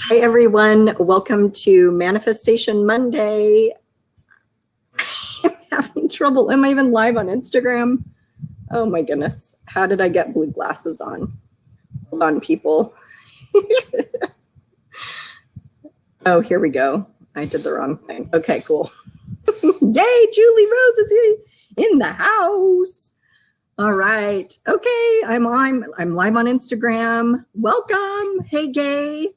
Hi, everyone. Welcome to Manifestation Monday. I'm having trouble. Am I even live on Instagram? Oh my goodness. How did I get blue glasses on? Hold on, people. Oh, here we go. I did the wrong thing. Okay, cool. Yay, Julie Rose is in the house. All right. Okay, I'm live on Instagram. Welcome. Hey, Gay.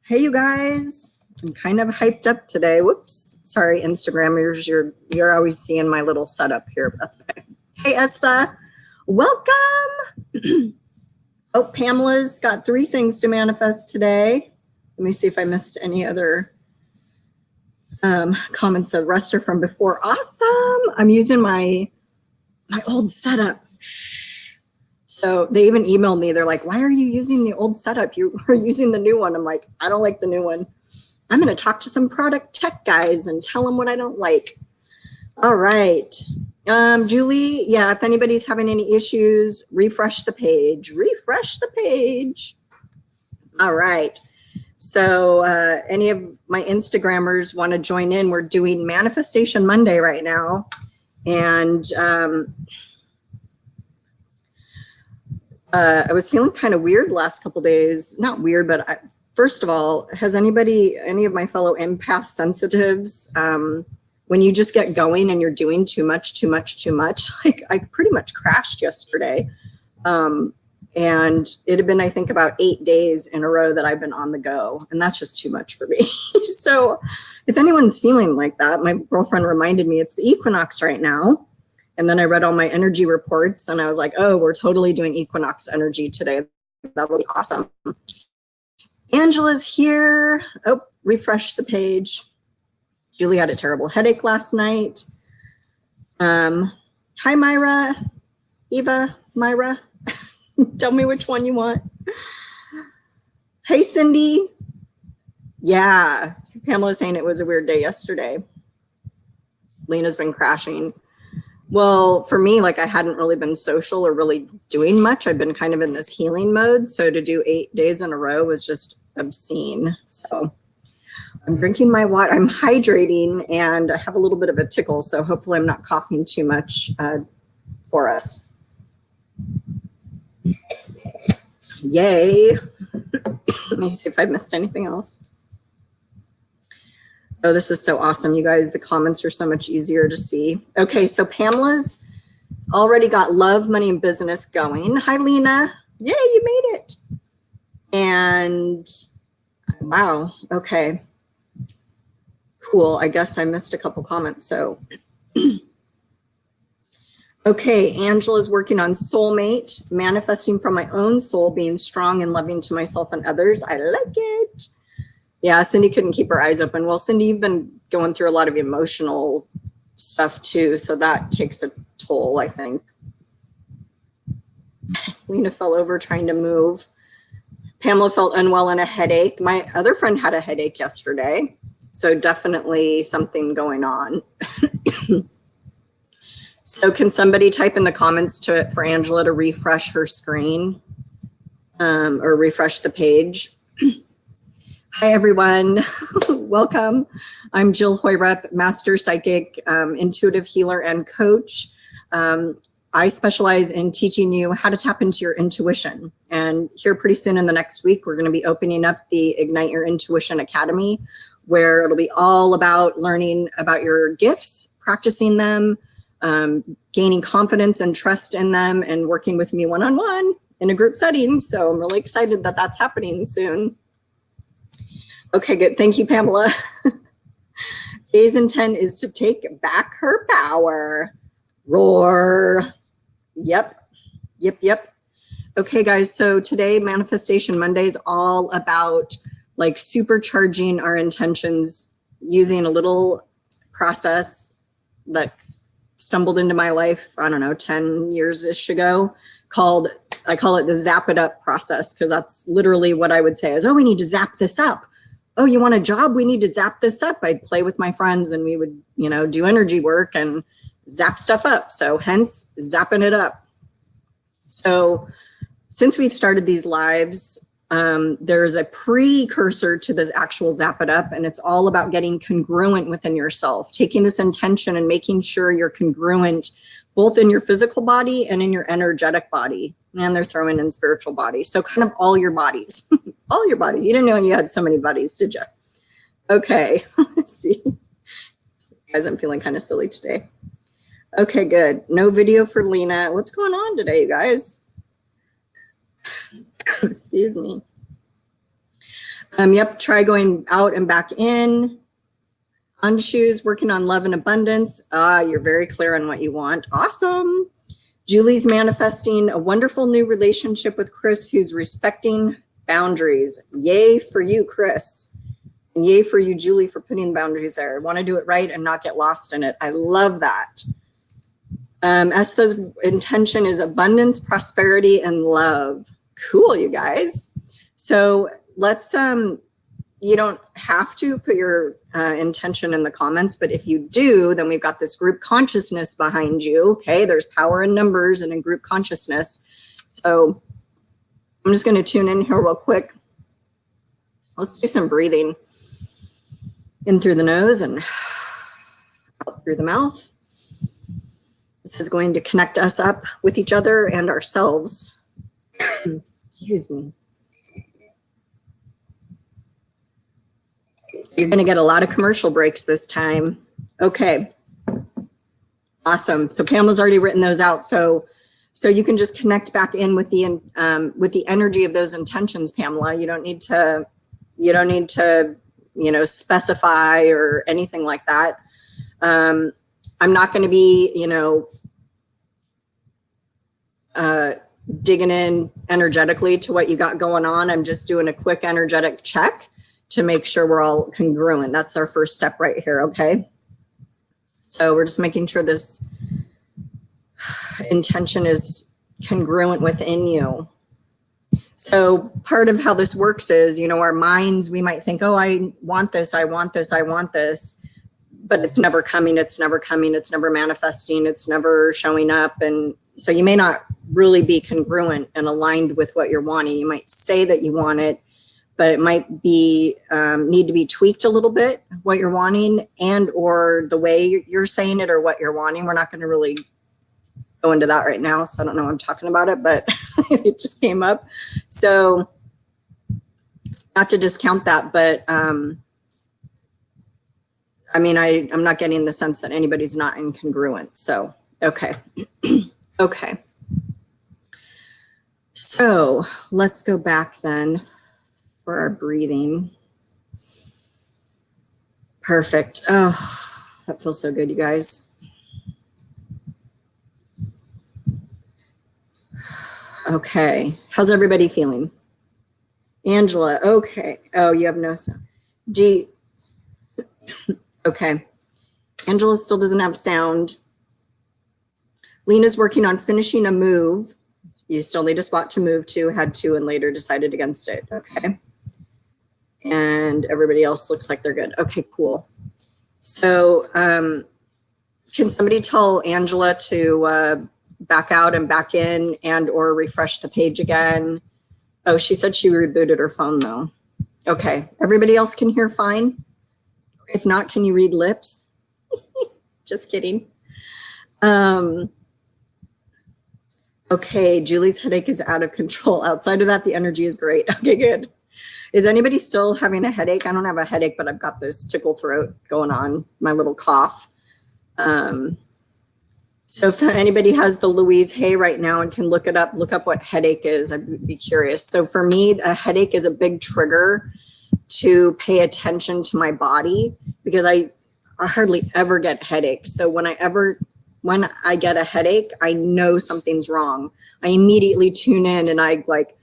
Hey, you guys. I'm kind of hyped up today. Whoops. Sorry, Instagrammers. You're always seeing my little setup here. That's okay. Hey, Estha. Welcome. Oh, Pamela's got 3 things to manifest today. Let me see if I missed any other comments. The rest are from before. Awesome. I'm using my old setup. So they even emailed me. They're like, why are you using the old setup? You were using the new one. I'm like, I don't like the new one. I'm going to talk to some product tech guys and tell them what I don't like. All right. Julie, yeah, if anybody's having any issues, refresh the page. Refresh the page. All right. So any of my Instagrammers want to join in? We're doing Manifestation Monday right now. And I was feeling kind of weird the last couple days. Not weird, but first of all, has any of my fellow empath sensitives, when you just get going and you're doing too much, like I pretty much crashed yesterday. And it had been, I think, about 8 days in a row that I've been on the go. And that's just too much for me. So if anyone's feeling like that, my girlfriend reminded me it's the equinox right now. And then I read all my energy reports and I was like, oh, we're totally doing Equinox Energy today. That would be awesome. Angela's here. Oh, refresh the page. Julie had a terrible headache last night. Hi, Myra. Eva, Myra. Tell me which one you want. Hey, Cindy. Yeah, Pamela's saying it was a weird day yesterday. Lena's been crashing. Well, for me, like I hadn't really been social or really doing much. I've been kind of in this healing mode. So to do 8 days in a row was just obscene. So I'm drinking my water. I'm hydrating and I have a little bit of a tickle. So hopefully I'm not coughing too much for us. Yay. Let me see if I missed anything else. Oh, this is so awesome, you guys. The comments are so much easier to see. Okay, so Pamela's already got love, money, and business going. Hi, Lena. Yay, you made it. And wow, okay. Cool, I guess I missed a couple comments, so. Okay, Angela's working on soulmate, manifesting from my own soul, being strong and loving to myself and others. I like it. Yeah, Cindy couldn't keep her eyes open. Well, Cindy, you've been going through a lot of emotional stuff too, so that takes a toll, I think. Lena fell over trying to move. Pamela felt unwell and a headache. My other friend had a headache yesterday, so definitely something going on. So can somebody type in the comments for Angela to refresh her screen or refresh the page? Hi, everyone. Welcome. I'm Jill Hoyrup, Master Psychic, Intuitive Healer, and Coach. I specialize in teaching you how to tap into your intuition. And here pretty soon in the next week, we're going to be opening up the Ignite Your Intuition Academy, where it'll be all about learning about your gifts, practicing them, gaining confidence and trust in them, and working with me one-on-one in a group setting. So I'm really excited that that's happening soon. Okay, good. Thank you, Pamela. Day's intent is to take back her power. Roar. Yep. Okay, guys. So today, Manifestation Monday is all about like supercharging our intentions using a little process that stumbled into my life, I don't know, 10 years-ish ago, I call it the ZAP It Up process, because that's literally what I would say is, oh, we need to zap this up. Oh, you want a job? We need to zap this up. I'd play with my friends and we would, do energy work and zap stuff up. So hence zapping it up. So since we've started these lives, There's a precursor to this actual Zap It Up, and it's all about getting congruent within yourself, taking this intention and making sure you're congruent both in your physical body and in your energetic body. And they're throwing in spiritual body. So kind of all your bodies, all your bodies. You didn't know you had so many bodies, did you? Okay, let's see. Guys, I'm feeling kind of silly today. Okay, good. No video for Lena. What's going on today, you guys? Excuse me. Yep, try going out and back in. On shoes, working on love and abundance. You're very clear on what you want. Awesome. Julie's manifesting a wonderful new relationship with Chris, who's respecting boundaries. Yay for you, Chris. And yay for you, Julie, for putting boundaries there. I want to do it right and not get lost in it. I love that. Estha's intention is abundance, prosperity, and love. Cool, you guys. So let's, you don't have to put your intention in the comments, but if you do, then we've got this group consciousness behind you. Okay, there's power in numbers and in group consciousness. So I'm just going to tune in here real quick. Let's do some breathing. In through the nose and out through the mouth. This is going to connect us up with each other and ourselves. Excuse me. You're going to get a lot of commercial breaks this time. Okay. Awesome. So Pamela's already written those out. So you can just connect back in with the energy of those intentions, Pamela. You don't need to, you know, specify or anything like that. I'm not going to be, you know, digging in energetically to what you got going on. I'm just doing a quick energetic check to make sure we're all congruent. That's our first step right here, okay? So we're just making sure this intention is congruent within you. So part of how this works is, you know, our minds, we might think, oh, I want this, I want this, I want this, but it's never coming, it's never coming, it's never manifesting, it's never showing up. And so you may not really be congruent and aligned with what you're wanting. You might say that you want it, but it might be need to be tweaked a little bit, what you're wanting, and or the way you're saying it or what you're wanting. We're not going to really go into that right now, so I don't know what I'm talking about it, but it just came up. So not to discount that, but I mean, I'm not getting the sense that anybody's not incongruent. So, okay. Okay. So let's go back then for our breathing. Perfect. Oh, that feels so good, you guys. Okay. How's everybody feeling? Angela. Okay. Oh, you have no sound. Okay. Angela still doesn't have sound. Lena's working on finishing a move. You still need a spot to move to, had to, and later decided against it. Okay. And everybody else looks like they're good. Okay, cool. So can somebody tell Angela to back out and back in and or refresh the page again? Oh, she said she rebooted her phone though. Okay, everybody else can hear fine? If not, can you read lips? Just kidding. Okay, Julie's headache is out of control. Outside of that, the energy is great. Okay, good. Is anybody still having a headache? I don't have a headache, but I've got this tickle throat going on, my little cough. So if anybody has the Louise Hay right now and can look it up, look up what headache is, I'd be curious. So for me, a headache is a big trigger to pay attention to my body because I hardly ever get headaches. So when I get a headache, I know something's wrong. I immediately tune in and I like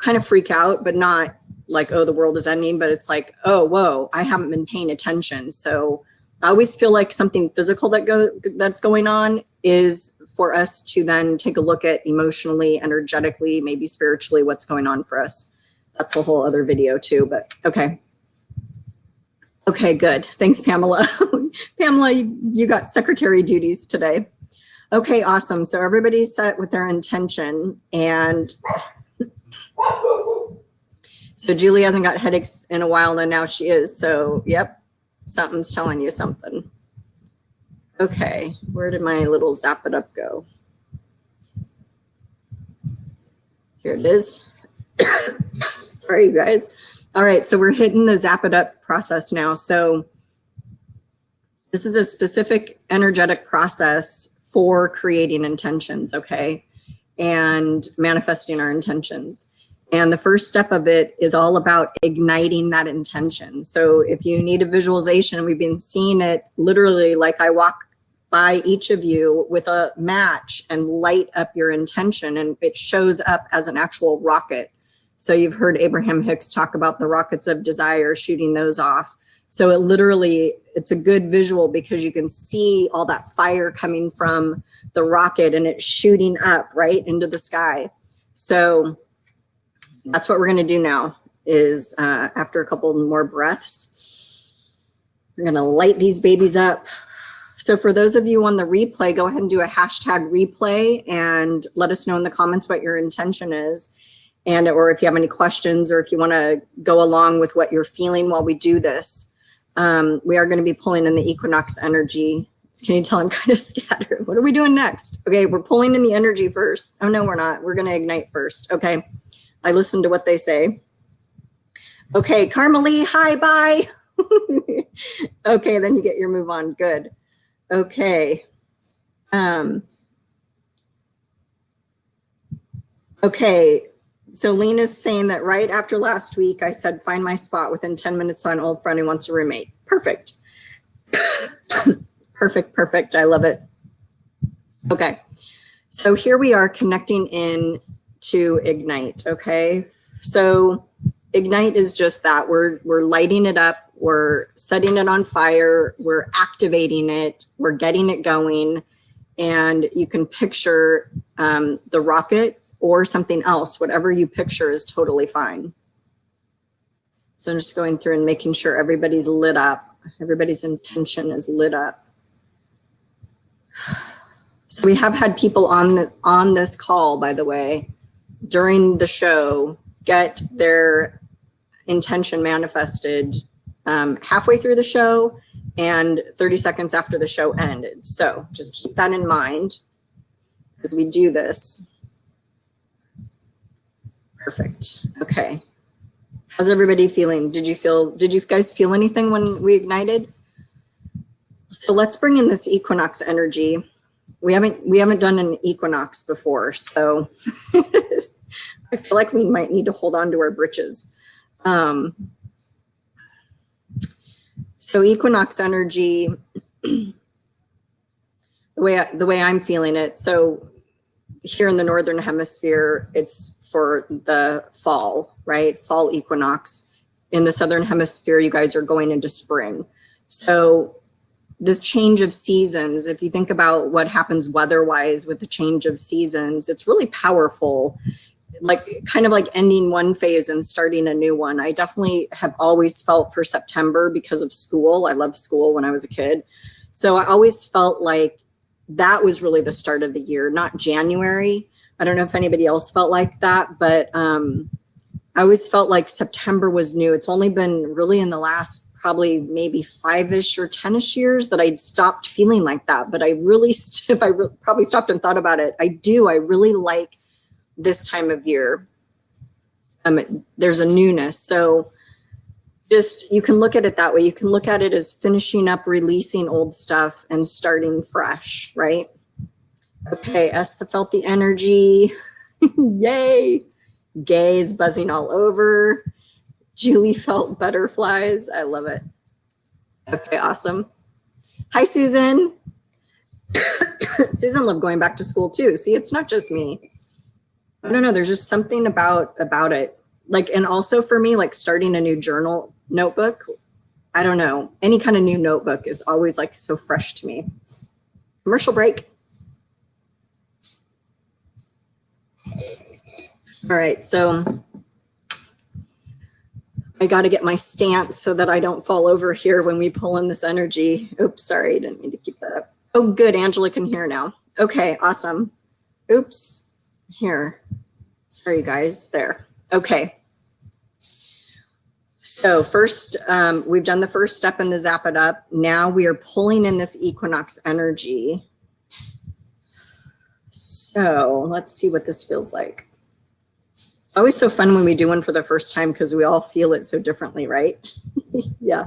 kind of freak out, but not like, oh, the world is ending, but it's like, oh, whoa, I haven't been paying attention. So I always feel like something physical that's going on is for us to then take a look at emotionally, energetically, maybe spiritually, what's going on for us. That's a whole other video too, but okay. Okay, good. Thanks, Pamela. Pamela, you got secretary duties today. Okay, awesome. So everybody's set with their intention and So Julie hasn't got headaches in a while, and now she is. So, yep, something's telling you something. Okay, where did my little Zap It Up go? Here it is. Sorry, you guys. All right, so we're hitting the Zap It Up process now. So this is a specific energetic process for creating intentions, okay, and manifesting our intentions. And the first step of it is all about igniting that intention. So if you need a visualization, we've been seeing it literally, like I walk by each of you with a match and light up your intention, and it shows up as an actual rocket. So you've heard Abraham Hicks talk about the rockets of desire, shooting those off. So it literally, it's a good visual because you can see all that fire coming from the rocket and it's shooting up right into the sky. So that's what we're going to do now is after a couple more breaths, we're going to light these babies up. So for those of you on the replay, go ahead and do a hashtag replay and let us know in the comments what your intention is. And or if you have any questions or if you want to go along with what you're feeling while we do this. We are going to be pulling in the Equinox Energy. Can you tell I'm kind of scattered? What are we doing next? Okay, we're pulling in the energy first. Oh, no, we're not. We're going to ignite first. Okay, I listened to what they say. Okay, Carmelie, hi, bye. Okay, then you get your move on. Good. Okay. Okay. So Lena's saying that right after last week, I said, find my spot within 10 minutes on Old Friend Who Wants a Roommate. Perfect. Perfect, perfect. I love it. Okay. So here we are connecting in to Ignite. Okay. So Ignite is just that. We're lighting it up. We're setting it on fire. We're activating it. We're getting it going. And you can picture the rocket or something else, whatever you picture is totally fine. So I'm just going through and making sure everybody's lit up. Everybody's intention is lit up. So we have had people on this call, by the way, during the show, get their intention manifested halfway through the show and 30 seconds after the show ended. So just keep that in mind as we do this. Perfect. Okay. How's everybody feeling? Did you guys feel anything when we ignited? So let's bring in this Equinox energy. We haven't done an equinox before, so I feel like we might need to hold on to our britches. So Equinox energy, the way I'm feeling it. So here in the Northern Hemisphere, it's for the fall, right? Fall equinox. In the Southern Hemisphere, you guys are going into spring. So this change of seasons, if you think about what happens weather-wise with the change of seasons, it's really powerful, like kind of like ending one phase and starting a new one. I definitely have always felt for September because of school. I loved school when I was a kid. So I always felt like that was really the start of the year, not January. I don't know if anybody else felt like that, but I always felt like September was new. It's only been really in the last probably maybe 5-ish or 10-ish years that I'd stopped feeling like that. But I really, if I probably stopped and thought about it, I really like this time of year. There's a newness. So just, you can look at it that way. You can look at it as finishing up, releasing old stuff and starting fresh, right? Okay, Esther felt the energy. Yay. Gay is buzzing all over. Julie felt butterflies. I love it. Okay, awesome. Hi, Susan. Susan loved going back to school too. See, it's not just me. I don't know. There's just something about it. Like, and also for me, like starting a new journal notebook, I don't know. Any kind of new notebook is always like so fresh to me. Commercial break. All right, so I got to get my stance so that I don't fall over here when we pull in this energy. Oops, sorry, didn't mean to keep that up. Oh, good, Angela can hear now. Okay, awesome. Oops, here. Sorry, guys, there. Okay. So first, we've done the first step in the Zap It Up. Now we are pulling in this Equinox Energy. So let's see what this feels like. It's always so fun when we do one for the first time because we all feel it so differently, right? Yeah.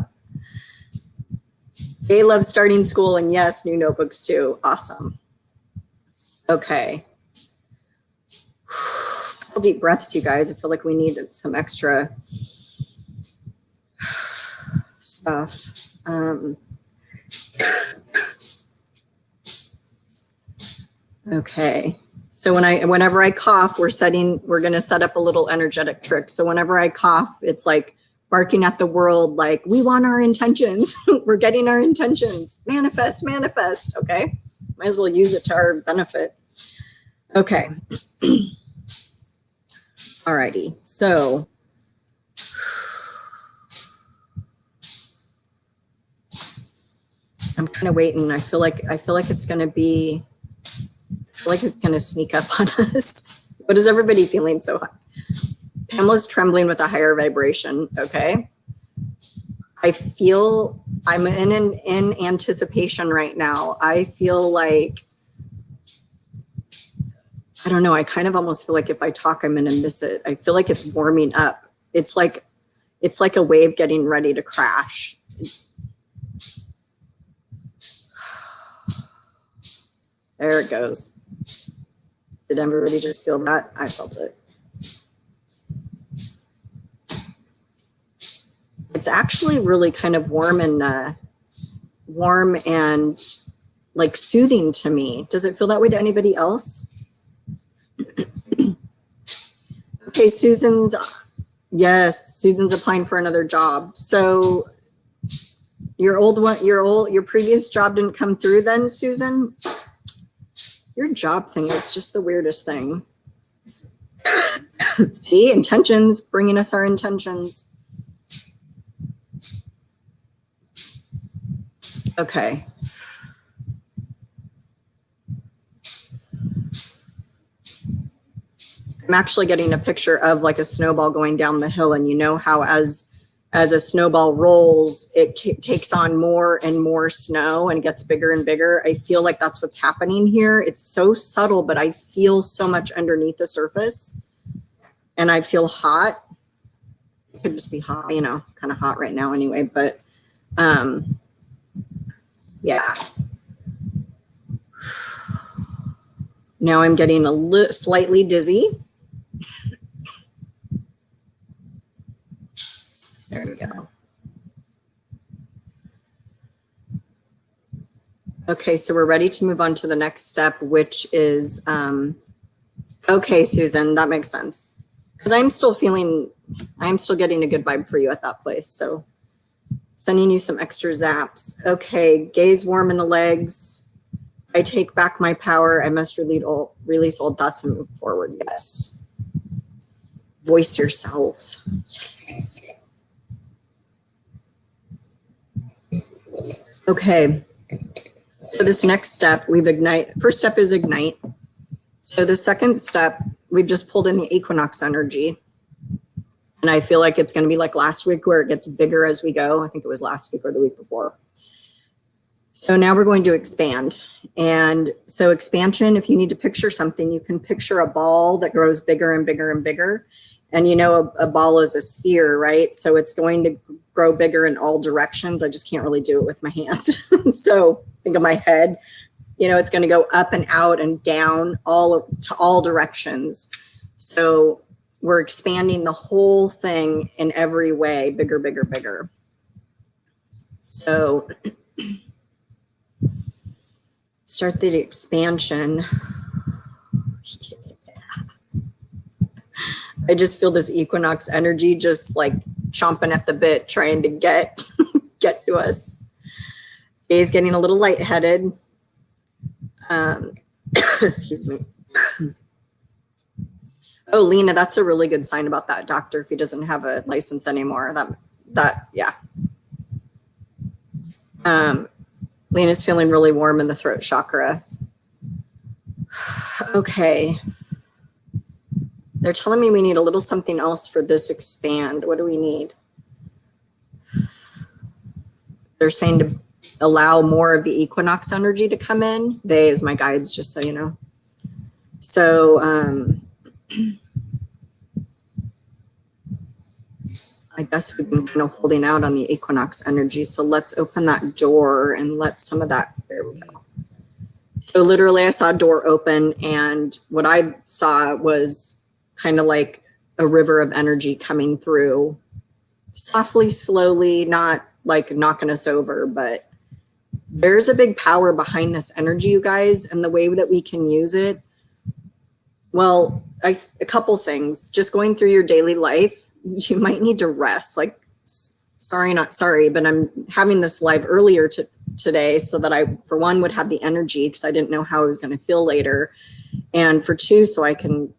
They love starting school, and yes, new notebooks too. Awesome. Okay. Deep breaths, you guys. I feel like we need some extra stuff. Okay. So whenever I cough, we're going to set up a little energetic trick. So whenever I cough, it's like barking at the world, like, we want our intentions. We're getting our intentions. Manifest, manifest. Okay. Might as well use it to our benefit. Okay. Alrighty. So I'm kind of waiting. I feel like it's going to be, I feel like it's going to sneak up on us. What is everybody feeling so hot? Pamela's trembling with a higher vibration. Okay. I feel I'm in anticipation right now. I feel like, I don't know. I kind of almost feel like if I talk, I'm going to miss it. I feel like it's warming up. It's like a wave getting ready to crash. There it goes. Did everybody just feel that? I felt it. It's actually really kind of warm and like soothing to me. Does it feel that way to anybody else? Okay, Susan's applying for another job. So your previous job didn't come through then, Susan? Your job thing is just the weirdest thing. See, intentions, bringing us our intentions. Okay. I'm actually getting a picture of like a snowball going down the hill, and you know how as a snowball rolls, it takes on more and more snow and gets bigger and bigger. I feel like that's what's happening here. It's so subtle, but I feel so much underneath the surface, and I feel hot. It could just be hot, you know, kind of hot right now anyway, but yeah. Now I'm getting slightly dizzy. There we go. Okay, so we're ready to move on to the next step, which is, okay, Susan, that makes sense. Because I'm still getting a good vibe for you at that place. So sending you some extra zaps. Okay, gaze warm in the legs. I take back my power. I must release old thoughts and move forward. Yes. Voice yourself. Yes. Okay. So this next step, first step is ignite. So the second step, we've just pulled in the Equinox Energy. And I feel like it's going to be like last week where it gets bigger as we go. I think it was last week or the week before. So now we're going to expand. And so expansion, if you need to picture something, you can picture a ball that grows bigger and bigger and bigger. And you know, a ball is a sphere, right? So it's going to grow bigger in all directions. I just can't really do it with my hands. So think of my head, you know, it's going to go up and out and down to all directions. So we're expanding the whole thing in every way, bigger, bigger, bigger. So start the expansion. I just feel this Equinox energy just like chomping at the bit, trying to get to us. Day's getting a little lightheaded. Excuse me. Oh, Lena, that's a really good sign about that doctor if he doesn't have a license anymore. Yeah. Lena's feeling really warm in the throat chakra. Okay. They're telling me we need a little something else for this expand. What do we need? They're saying to allow more of the equinox energy to come in. They as my guides, just so you know. So I guess we've been kind of holding out on the equinox energy. So let's open that door and let some of that, there we go. So literally I saw a door open, and what I saw was kind of like a river of energy coming through softly, slowly, not like knocking us over, but there's a big power behind this energy, you guys, and the way that we can use it. Well, a couple things. Just going through your daily life, you might need to rest. Like, sorry, not sorry, but I'm having this live earlier today so that I, for one, would have the energy because I didn't know how I was going to feel later. And for two, so I can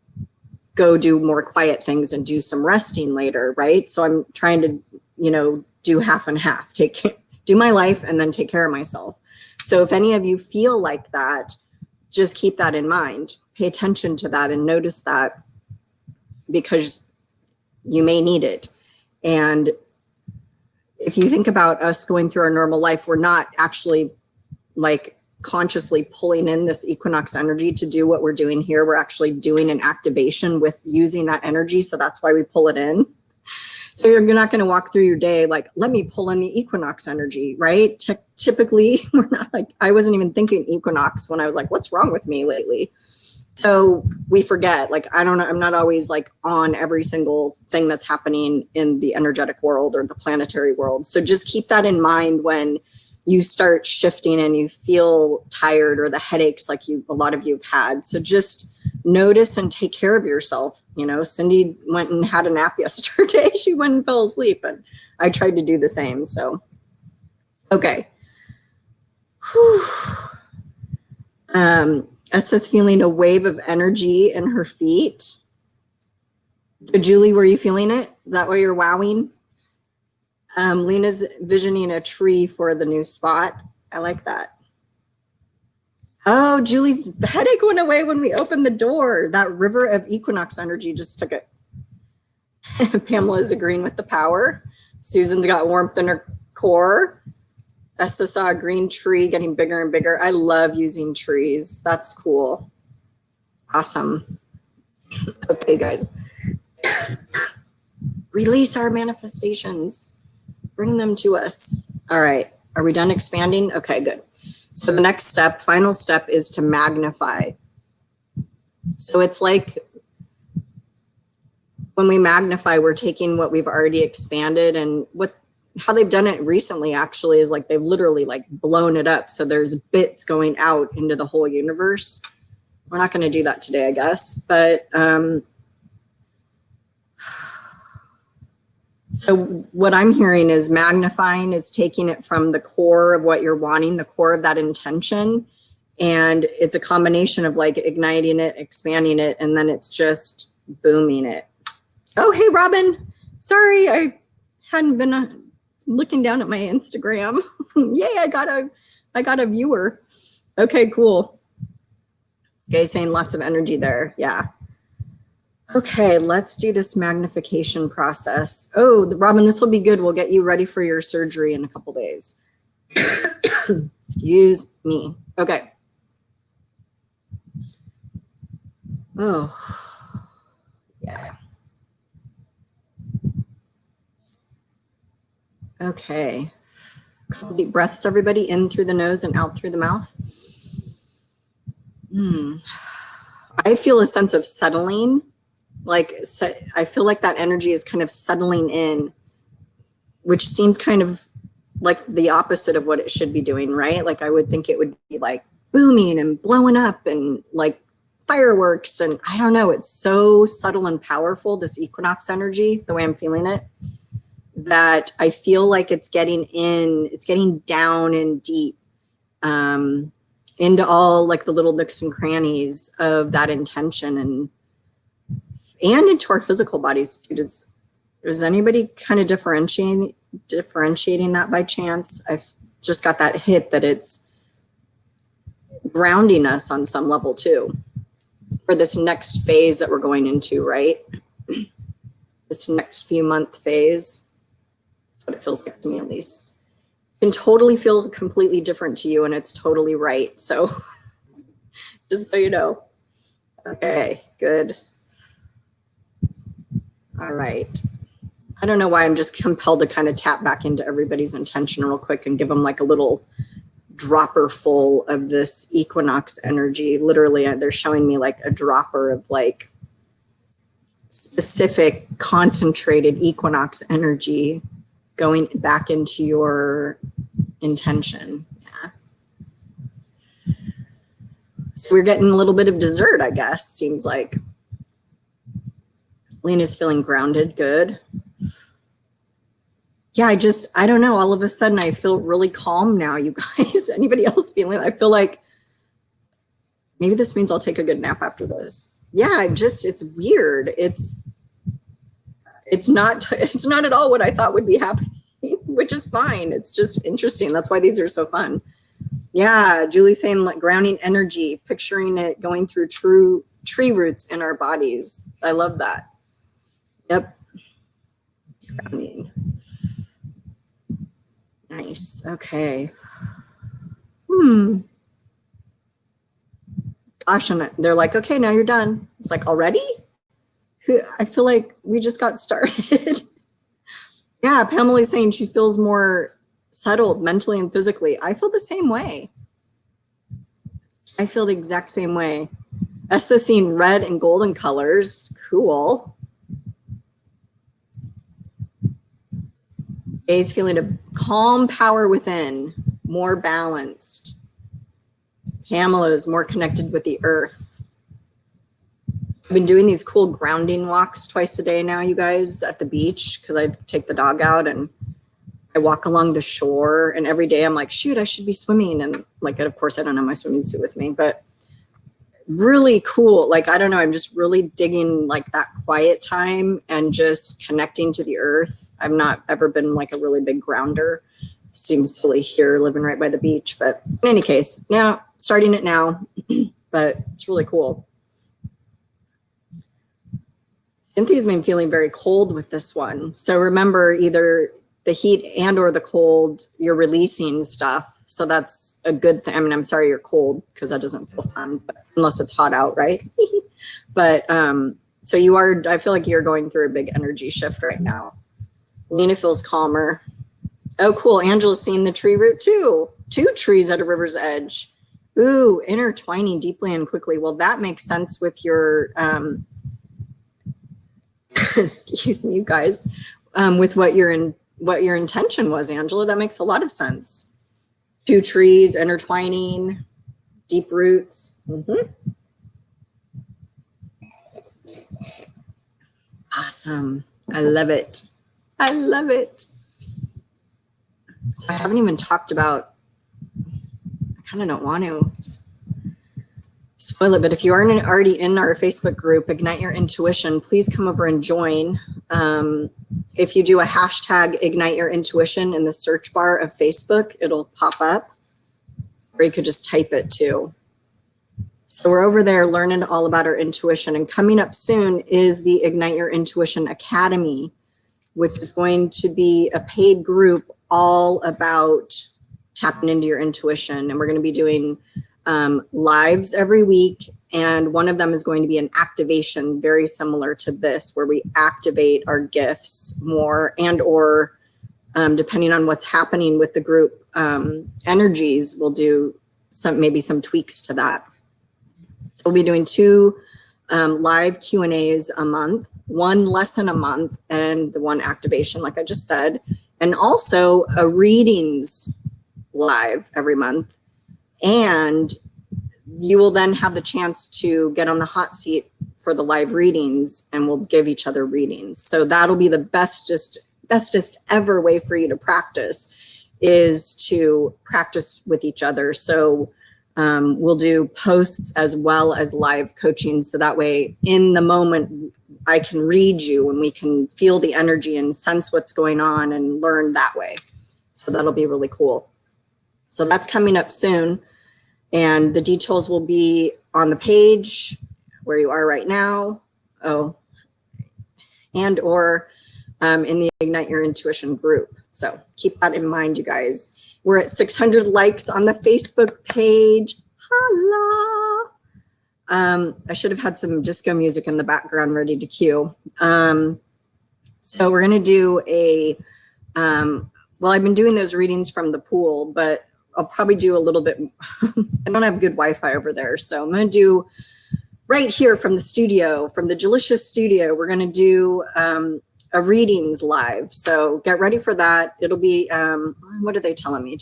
go do more quiet things and do some resting later, right? So I'm trying to, you know, do half and half, do my life and then take care of myself. So if any of you feel like that, just keep that in mind. Pay attention to that and notice that, because you may need it. And if you think about us going through our normal life, we're not actually like consciously pulling in this equinox energy to do what we're doing here. We're actually doing an activation with using that energy. So that's why we pull it in. So you're not going to walk through your day like, let me pull in the equinox energy, right? Typically, we're not like, I wasn't even thinking equinox when I was like, what's wrong with me lately? So we forget, like, I don't know, I'm not always like on every single thing that's happening in the energetic world or the planetary world. So just keep that in mind when you start shifting and you feel tired or the headaches like a lot of you have had. So just notice and take care of yourself. You know, Cindy went and had a nap yesterday. She went and fell asleep, and I tried to do the same. So, okay. Essa's feeling a wave of energy in her feet. So Julie, were you feeling it? Is that why you're wowing? Lena's visioning a tree for the new spot. I like that. Oh, Julie's headache went away when we opened the door. That river of equinox energy just took it. Pamela's agreeing with the power. Susan's got warmth in her core. Esther saw a green tree getting bigger and bigger. I love using trees. That's cool. Awesome. Okay, guys. Release our manifestations. Bring them to us. All right. Are we done expanding? Okay, good. So the next step, final step, is to magnify. So it's like when we magnify, we're taking what we've already expanded, and how they've done it recently actually is like they've literally like blown it up. So there's bits going out into the whole universe. We're not going to do that today, I guess. But so what I'm hearing is magnifying is taking it from the core of what you're wanting, the core of that intention. And it's a combination of like igniting it, expanding it, and then it's just booming it. Oh, hey, Robin. Sorry, I hadn't been looking down at my Instagram. Yay, I got a viewer. Okay, cool. Okay, saying lots of energy there. Yeah. Okay, let's do this magnification process. Oh, Robin, this will be good. We'll get you ready for your surgery in a couple days. Excuse me. Okay. Oh, yeah. Okay. Couple deep breaths, everybody, in through the nose and out through the mouth. I feel a sense of settling. Like, I feel like that energy is kind of settling in, which seems kind of like the opposite of what it should be doing, right? Like, I would think it would be like booming and blowing up and like fireworks. And I don't know, it's so subtle and powerful, this equinox energy, the way I'm feeling it, that I feel like it's getting down and deep into all like the little nooks and crannies of that intention and into our physical bodies. Is anybody kind of differentiating that by chance? I've just got that hit that it's grounding us on some level too, for this next phase that we're going into, right? This next few month phase. What it feels like to me, at least. can totally feel completely different to you, and it's totally right. So just so you know. Okay, good. All right. I don't know why I'm just compelled to kind of tap back into everybody's intention real quick and give them like a little dropper full of this Equinox energy. Literally, they're showing me like a dropper of like specific concentrated Equinox energy going back into your intention. Yeah. So we're getting a little bit of dessert, I guess, seems like. Lena's feeling grounded. Good. Yeah, I don't know. All of a sudden, I feel really calm now, you guys. Anybody else feeling? I feel like maybe this means I'll take a good nap after this. Yeah, it's weird. It's not at all what I thought would be happening, which is fine. It's just interesting. That's why these are so fun. Yeah, Julie's saying like grounding energy, picturing it going through true tree roots in our bodies. I love that. Yep. Grounding. Nice. Okay. Gosh, and they're like, okay, now you're done. It's like, already? I feel like we just got started. Yeah, Pamela's saying she feels more settled mentally and physically. I feel the same way. I feel the exact same way. Esther seeing red and golden colors. Cool. A's feeling a calm power within, more balanced. Pamela is more connected with the earth. I've been doing these cool grounding walks twice a day now, you guys, at the beach, because I take the dog out and I walk along the shore, and every day I'm like, shoot, I should be swimming. And like, of course I don't have my swimming suit with me, but really cool. Like, I don't know, I'm just really digging like that quiet time and just connecting to the earth. I've not ever been like a really big grounder. Seems silly here living right by the beach, but in any case, now starting it now, but it's really cool. Cynthia's been feeling very cold with this one. So remember, either the heat and or the cold, you're releasing stuff. So that's a good thing. I mean, I'm sorry you're cold because that doesn't feel fun, but unless it's hot out, right? But so you are, I feel like you're going through a big energy shift right now. Lena feels calmer. Oh, cool. Angela's seeing the tree root too. 2 trees at a river's edge. Ooh, intertwining deeply and quickly. Well, that makes sense with your, excuse me, you guys, with what your intention was, Angela. That makes a lot of sense. 2 trees intertwining, deep roots. Awesome. I love it. I love it. So I haven't even talked about, I kind of don't want to spoil it, but if you aren't already in our Facebook group, Ignite Your Intuition, please come over and join. If you do a hashtag Ignite Your Intuition in the search bar of Facebook, it'll pop up, or you could just type it too. So we're over there learning all about our intuition, and coming up soon is the Ignite Your Intuition Academy, which is going to be a paid group all about tapping into your intuition. And we're going to be doing lives every week. And one of them is going to be an activation very similar to this, where we activate our gifts more, and or depending on what's happening with the group energies, we'll do maybe some tweaks to that. So we'll be doing 2 live Q&As a month, 1 lesson a month, and the 1 activation, like I just said, and also a readings live every month. And you will then have the chance to get on the hot seat for the live readings, and we'll give each other readings. So that'll be the bestest ever way for you to practice, is to practice with each other. So we'll do posts as well as live coaching. So that way, in the moment, I can read you and we can feel the energy and sense what's going on and learn that way. So that'll be really cool. So that's coming up soon. And the details will be on the page where you are right now. Oh, and or in the Ignite Your Intuition group. So keep that in mind, you guys. We're at 600 likes on the Facebook page. Holla! I should have had some disco music in the background ready to cue. So we're going to do a, well, I've been doing those readings from the pool, but I'll probably do a little bit. I don't have good Wi-Fi over there. So I'm going to do right here from the studio, from the Delicious studio. We're going to do a readings live. So get ready for that. It'll be, what are they telling me?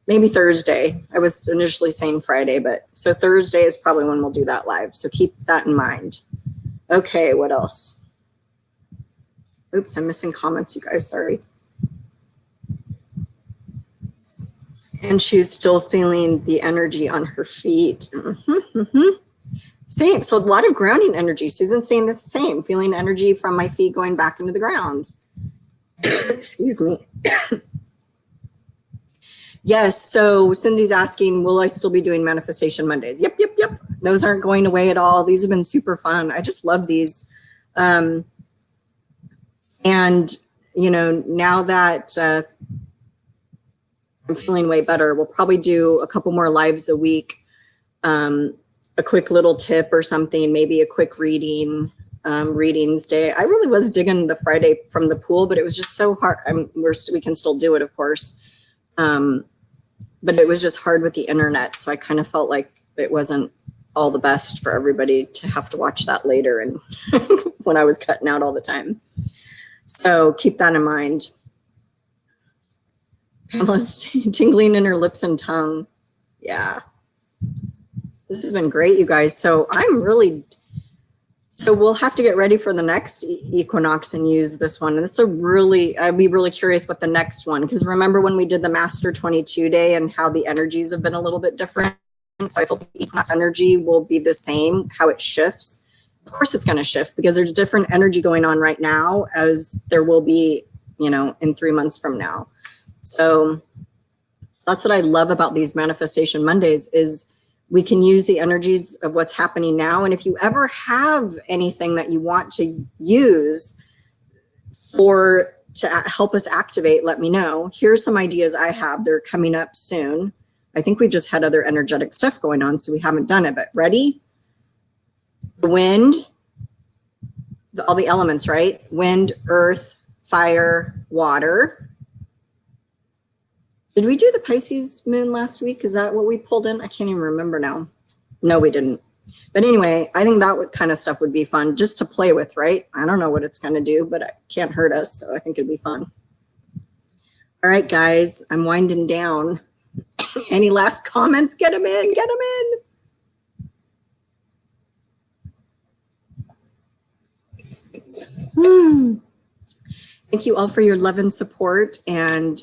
Maybe Thursday. I was initially saying Friday, but so Thursday is probably when we'll do that live. So keep that in mind. Okay, what else? Oops, I'm missing comments, you guys, sorry. And she's still feeling the energy on her feet. Same, so a lot of grounding energy. Susan's saying the same, feeling energy from my feet going back into the ground. Excuse me. Yes, so Cindy's asking, will I still be doing Manifestation Mondays? Yep. Those aren't going away at all. These have been super fun. I just love these. And, you know, now that I'm feeling way better, we'll probably do a couple more lives a week. A quick little tip or something, maybe a quick reading, readings day. I really was digging the Friday from the pool, but it was just so hard. We can still do it, of course. But it was just hard with the internet. So I kind of felt like it wasn't all the best for everybody to have to watch that later and when I was cutting out all the time. So keep that in mind. Pamela's tingling in her lips and tongue. Yeah. This has been great, you guys. So we'll have to get ready for the next equinox and use this one. And it's I'd be really curious what the next one, because remember when we did the Master 22 day and how the energies have been a little bit different. So I feel the equinox energy will be the same, how it shifts. Of course it's going to shift because there's different energy going on right now as there will be, you know, in 3 months from now. So that's what I love about these Manifestation Mondays is we can use the energies of what's happening now. And if you ever have anything that you want to use to help us activate, let me know. Here's some ideas I have. They're coming up soon. I think we've just had other energetic stuff going on, so we haven't done it, but ready? The wind, all the elements, right? Wind, earth, fire, water. Did we do the Pisces moon last week? Is that what we pulled in? I can't even remember now. No, we didn't. But anyway, I think that kind of stuff would be fun just to play with, right? I don't know what it's going to do, but it can't hurt us. So I think it'd be fun. All right, guys, I'm winding down. Any last comments? Get them in, get them in. Thank you all for your love and support. And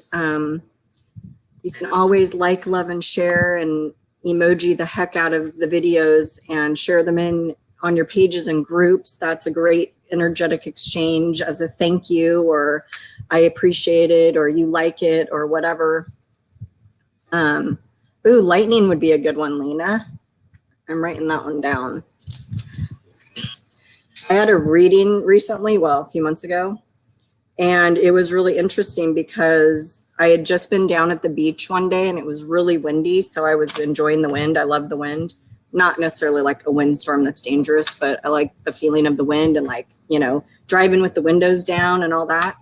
you can always like, love, and share and emoji the heck out of the videos and share them on your pages and groups. That's a great energetic exchange as a thank you, or I appreciate it, or you like it, or whatever. Ooh, lightning would be a good one, Lena. I'm writing that one down. I had a reading recently, well, a few months ago, and it was really interesting because I had just been down at the beach one day and it was really windy. So I was enjoying the wind. I love the wind. Not necessarily like a windstorm that's dangerous, but I like the feeling of the wind and, like, you know, driving with the windows down and all that.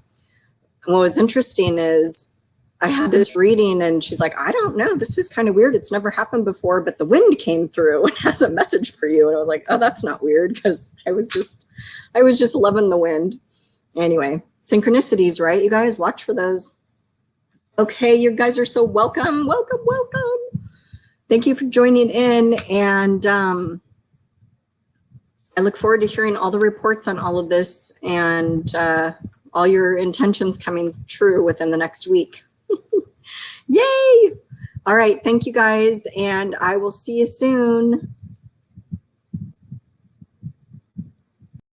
And what was interesting is I had this reading and she's like, I don't know, this is kind of weird. It's never happened before, but the wind came through and has a message for you. And I was like, oh, that's not weird, because I was just loving the wind. Anyway, synchronicities, right? You guys watch for those. Okay, you guys are so welcome. Welcome, welcome. Thank you for joining in. And I look forward to hearing all the reports on all of this and all your intentions coming true within the next week. Yay! All right, thank you guys, and I will see you soon.